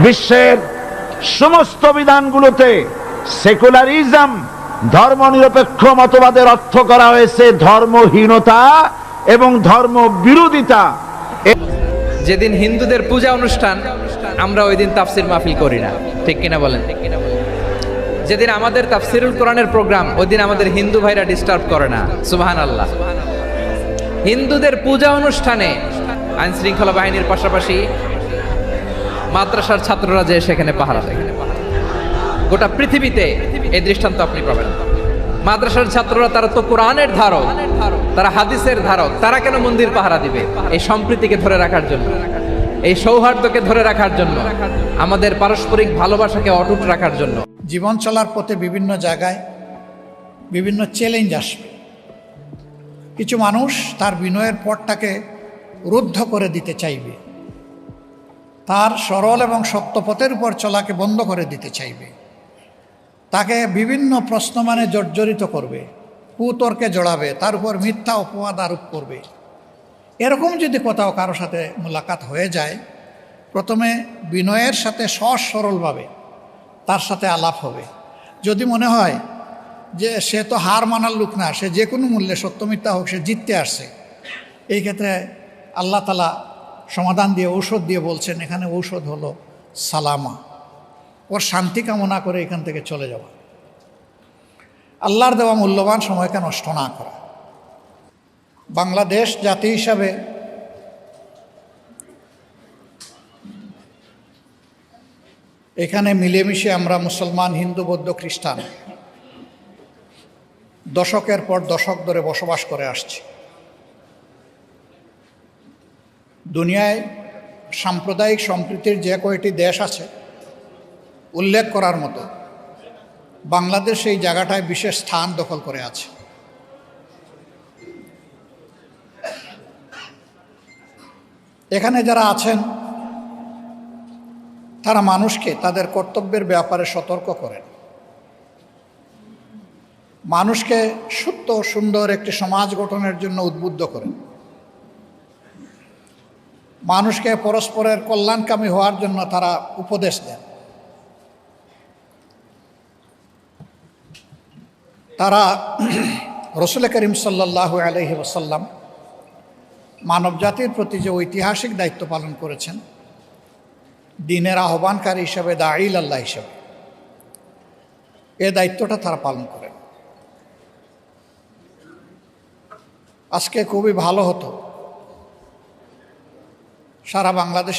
বিশ্বের সমস্ত বিধানগুলোতে সেকুলারিজম, ধর্মনিরপেক্ষ মতবাদের অর্থ করা হয়েছে ধর্মহীনতা এবং ধর্ম বিরোধিতা। যেদিন হিন্দুদের পূজা অনুষ্ঠান, আমরা ওই দিন তাফসির মাহফিল করি না, ঠিক কিনা বলেন? যেদিন আমাদের তাফসিরুল কোরআনের প্রোগ্রাম, ওই দিন আমাদের হিন্দু ভাইরা ডিস্টার্ব করে না। সুবহানাল্লাহ। হিন্দুদের পূজা অনুষ্ঠানে আইন শৃঙ্খলা বাহিনীর পাশাপাশি মাদ্রাসার ছাত্ররা যে সেখানে পাহারা দেয়। গোটা পৃথিবীতে এই দৃষ্টান্ত আপনি পাবেন। মাদ্রাসার ছাত্ররা, তারা তো কোরআনের ধারক, তারা হাদিসের ধারক, তারা কেন মন্দির পাহারা দিবে? এই সম্প্রীতিকে ধরে রাখার জন্য, এই সৌহার্দ্যকে ধরে রাখার জন্য, আমাদের পারস্পরিক ভালোবাসাকে অটুট রাখার জন্য। জীবন চলার পথে বিভিন্ন জায়গায় বিভিন্ন চ্যালেঞ্জ আসবে। কিছু মানুষ তার বিনয়ের পথটাকে রুদ্ধ করে দিতে চাইবে, তার সরল এবং সত্য পথের উপর চলাকে বন্ধ করে দিতে চাইবে, তাকে বিভিন্ন প্রশ্ন মানে জর্জরিত করবে, কুতর্কে জড়াবে, তার উপর মিথ্যা অপবাদ আরোপ করবে। এরকম যদি কোথাও কারো সাথে মোলাকাত হয়ে যায়, প্রথমে বিনয়ের সাথে সহজ সরলভাবে তার সাথে আলাপ হবে। যদি মনে হয় যে সে তো হার মানার লোক না, সে যে কোনো মূল্যে সত্য মিথ্যা হোক সে জিততে আসছে, এই ক্ষেত্রে আল্লাহ তাআলা সমাধান দিয়ে, ঔষধ দিয়ে বলছেন, এখানে ঔষধ হলো সালামা, ওর শান্তি কামনা করে এখান থেকে চলে যাওয়া, আল্লাহর দেওয়া মূল্যবান সময়কে নষ্ট না করা। বাংলাদেশ জাতি হিসাবে এখানে মিলেমিশে আমরা মুসলমান, হিন্দু, বৌদ্ধ, খ্রিস্টান দশকের পর দশক ধরে বসবাস করে আসছি। দুনিয়ায় সাম্প্রদায়িক সম্প্রীতির যে কয়টি দেশ আছে উল্লেখ করার মতো, বাংলাদেশ এই জায়গাটায় বিশেষ স্থান দখল করে আছে। এখানে যারা আছেন তারা মানুষকে তাদের কর্তব্যের ব্যাপারে সতর্ক করেন, মানুষকে সুস্থ সুন্দর একটি সমাজ গঠনের জন্য উদ্বুদ্ধ করেন, মানুষকে পরস্পরের কল্যাণকামী হওয়ার জন্য তারা উপদেশ দেন। তারা রসুল করিম সাল্লাল্লাহু আলাইহি ওয়াসাল্লাম মানব জাতির প্রতি যে ঐতিহাসিক দায়িত্ব পালন করেছেন, দ্বীনের আহ্বানকারী হিসাবে, দাঈল আল্লাহ হিসাবে, এ দায়িত্বটা তারা পালন করেন। আজকে খুবই ভালো হতো সারা বাংলাদেশে